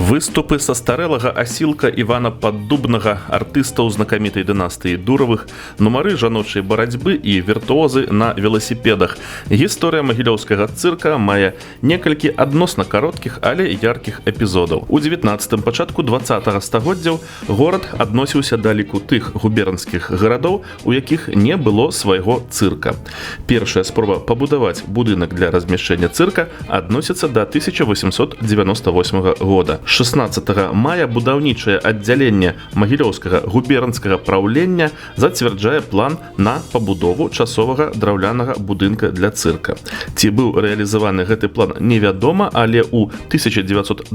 Выступы састарэлага асілка Івана Паддубнага, артыстаў знакамітай дынастыі Дуравых, нумары жаночай барацьбы і віртуозы на веласіпедах. Гісторыя магілёўскага цырка мае некалькі адносна кароткіх, але яркіх эпізодаў. У 19-м пачатку 20-го стагоддзяў горад адносіўся да ліку тых губернскіх гарадоў, у якіх не было свайго цырка. Першая спроба пабудаваць будынак для размяшчэння цырка адносіцца да 1898 года. 16 мая будаўнічае аддзяленне магілёўскага губернскага праўлення зацвярджае план на пабудову часовага драўлянага будынка для цырка. Ці быў рэалізаваны гэты план невядома, але ў 1912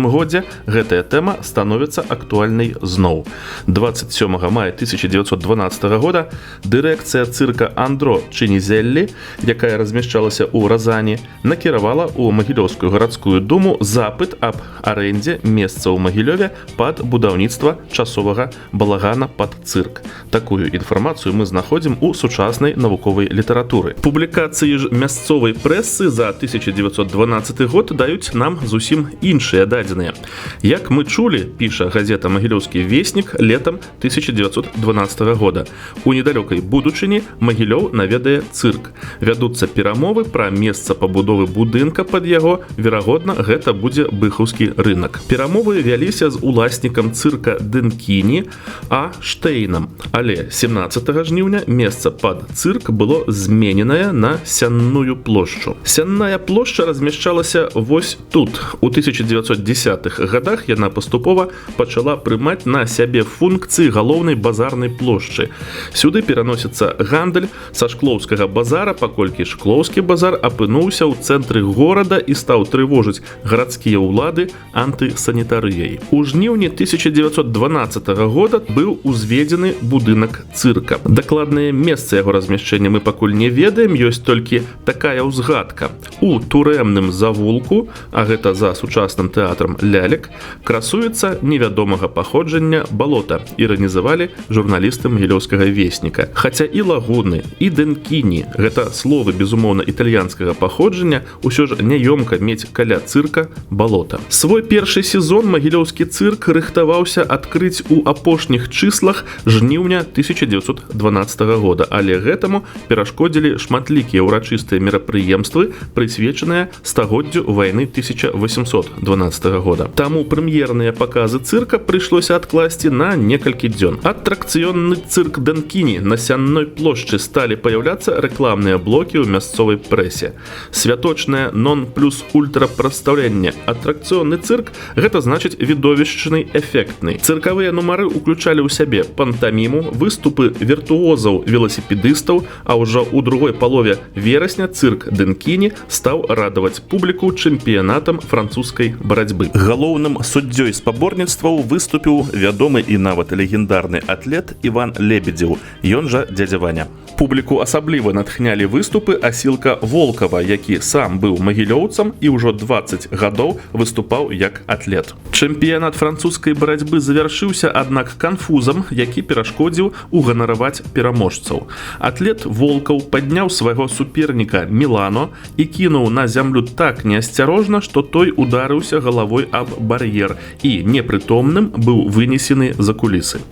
годзе гэтая тэма становіцца актуальнай зноў. 27 мая 1912 года дырэкцыя цырка Андро Чынізеллі, якая размяшчалася ў Разані, накіравала ў Магілёўскую гарадскую думу запыт аб арэндзе месца ў Магілёве пад будаўніцтва часовага балагана пад цырк. Такую інфармацыю мы знаходзім у сучаснай навуковай літаратуры. Публікацыі ж мясцовай прэсы за 1912 год даюць нам зусім іншыя дадзеныя. Як мы чулі, піша газета «Магілёўскі веснік» летам 1912 года, у недалёкай будучыні Магілёў наведае цырк. Вядуцца перамовы пра месца пабудовы будынка пад яго, верагодна, гэта будзе быхаўскі рынок. Перамовы вяліся з уласнікам цырка Дэнкіні А. Штейнам, але 17 жніўня месца пад цырк было змененае на Сянную плошчу. Сянная плошча размяшчалася вось тут. У 1910-х годах яна паступова пачала прымаць на сябе функцыі галоўнай базарнай плошчы. Сюды пераносіцца гандаль са шклоўскага базара, паколькі шклоўскі базар апынуўся ў цэнтры горада і стаў трывожыць гарадскія ўлады антысанітарыяй. У жніўні 1912 года быў узведзены будынак цырка. Дакладнае месца яго размяшчэння мы пакуль не ведаем, ёсць толькі такая ўзгадка. У турэмным завулку, а гэта за сучасным тэатрам лялек, красуецца невядомага паходжання балота, іранізавалі журналісты Магілёўскага весніка. Хаця і лагуны, і Дэнкіні, гэта словы, безумоўна, італьянскага паходжання, усё ж няёмка мець каля цырка балота. Свой першы сезон магілёўскі цырк рыхтаваўся адкрыць у апошніх чыслах жніўня 1912 года, але гэтаму перашкодзілі шматлікія ўрачыстыя мерапрыемствы, прысвечаныя стагоддзю вайны 1812 года. Таму прэм'ерныя паказы цырка прыйшлося адкласці на некалькі дзён. Атракцыённы цырк Дэнкіні на Сянной плошчы сталі паяўляцца рэкламныя блокі ў мясцовай прэсе. Святочнае нон-плюс-ультра прадстаўленне. Атракцыённы цырк – гэта значыць відовішчны эфектны. Цыркавыя нумары ўключалі ў сябе пантаміму, выступы віртуозаў веласіпедыстаў, а ўжо ў другой палове верасня цырк Дэнкіні стаў радаваць публіку чэмпіянатам французскай барацьбы. Галоўным суддзёй спаборніцтваў выступіў вядомы і нават легендарны атлет Іван Лебедзеў, ён жа дзядзя Ваня. Публіку асабліва натхнялі выступы асілка Волкава, які сам быў магілёўцам і ўжо 20 гадоў выступаў як атлет. Чэмпіянат французскай барацьбы завяршыўся, аднак канфузам, які перашкодзіў уганараваць пераможцаў. Атлет Волкаў падняў свайго суперніка Мілано і кінуў на зямлю так неасцярожна, што той ударыўся галавой аб бар'ер і непрытомным быў вынесены за кулісы.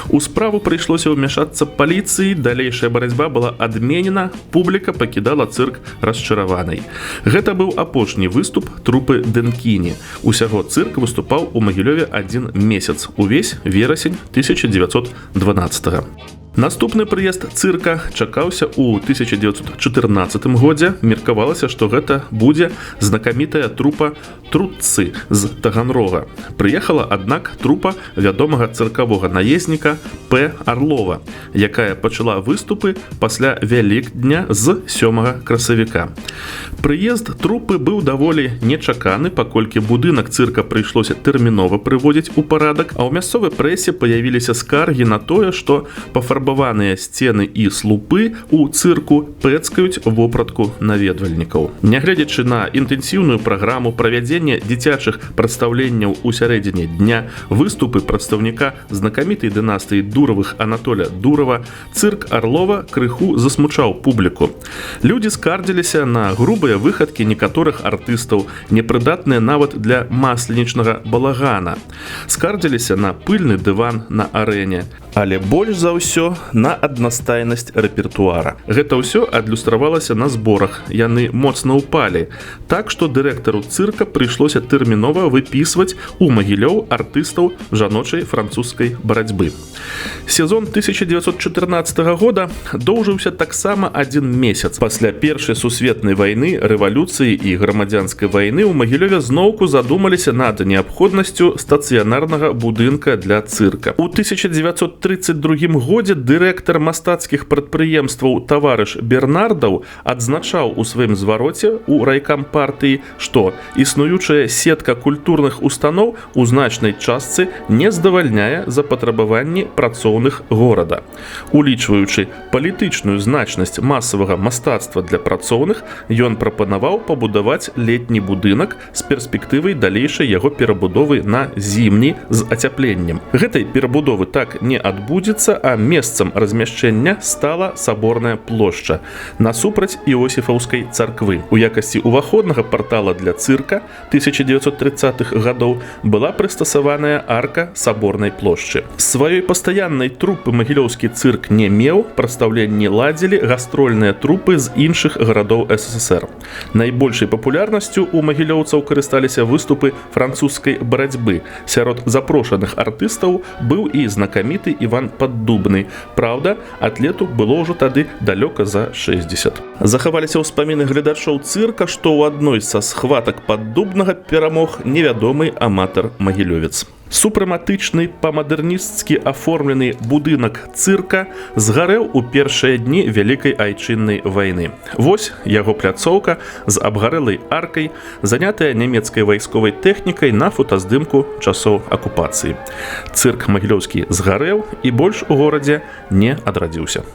У справу прыйшлося ўмяшацца паліцыі, далейшая барацьба была адменена, публіка пакідала цырк расчараванай. Гэта быў апошні выступ трупы Дэнкіні. Усяго цырк выступаў у Магілёве 1 месяц, увесь верасень 1912 года. Наступны прыезд цырка чакаўся ў 1914 годзе. Меркавалася, што гэта будзе знакамітая трупа Труццы з Таганрога. Прыехала, аднак, трупа вядомага цыркавога наездніка П. Арлова, якая пачала выступы пасля Вялікдня з 7 красавіка. Прыезд трупы быў даволі нечаканы, паколькі будынак цырка прыйшлося тэрмінова прыводзіць у парадак, а ў мясцовай прэсе паявіліся скаргі на тое, што пафарбаванне пафарбаваныя сцены і слупы у цырку пэцкаюць вопратку наведвальнікаў. Нягледзячы на інтэнсіўную праграму правядзення дзіцячых прадстаўленняў у сярэдзіне дня, выступы прадстаўніка знакамітай дынастыі Дуровых Анатоля Дурова, цырк Арлова крыху засмучаў публіку. Людзі скардзіліся на грубыя выхадкі некаторых артыстаў, непрыдатныя нават для масленічнага балагана. Скардзіліся на пыльны дыван на арэне, але больш за ўсё на аднастайнасць рэпертуара. Гэта ўсё адлюстравалася на зборах, яны моцна ўпалі, так што дырэктару цырка прыйшлося тэрмінова выпісваць у Магілёў артыстаў жаночай французскай барацьбы. Сезон 1914 года доўжыўся таксама 1 месяц. Пасля Першай сусветнай вайны, рэвалюцыі і грамадзянскай вайны ў Магілёве зноўку задумаліся над неабходнасцю стацыянарнага будынка для цырка. У 1932 годзе дырэктар мастацкіх прадпрыемстваў таварыш Бернардаў адзначаў у сваім звароце ў райкам партыі, што існуючая сетка культурных устаноў у значнай частцы не здавальняе запатрабаванні працоўных горада. Улічваючы палітычную значнасць масавага мастацтва для працоўных, ён прапанаваў пабудаваць летні будынак з перспектывай далейшай яго перабудовы на зімні з ацяпленнем. Гэтай перабудовы так не адбудзецца, а месцам размяшчэння стала саборная плошча насупраць Іосіфаўскай царквы. У якасці уваходнага партала для цырка 1930-х гадоў была прыстасаваная арка саборнай плошчы. Сваёй пастаяннай трупы магілёўскі цырк не меў, прадстаўленні ладзілі гастрольныя трупы з іншых гарадоў СССР. Найбольшай папулярнасцю у магілёўцаў карысталіся выступы французскай барацьбы. Сярод запрошаных артыстаў быў і знакаміты Іван Паддубны. Праўда, атлету было ўжо тады далёка за 60. Захаваліся ўспаміны гледачоў цырка, што ў адной са схватак Паддубнага перамог невядомы аматар-магілёвец. Супрэматычны па-мадэрнісцкі аформлены будынак цырка згарэў у першыя дні Вялікай айчыннай вайны. Вось яго пляцоўка з абгарэлай аркай, занятая нямецкай вайсковай тэхнікай на фотаздымку часоў акупацыі. Цырк магілёўскі згарэў і больш у горадзе не адрадзіўся.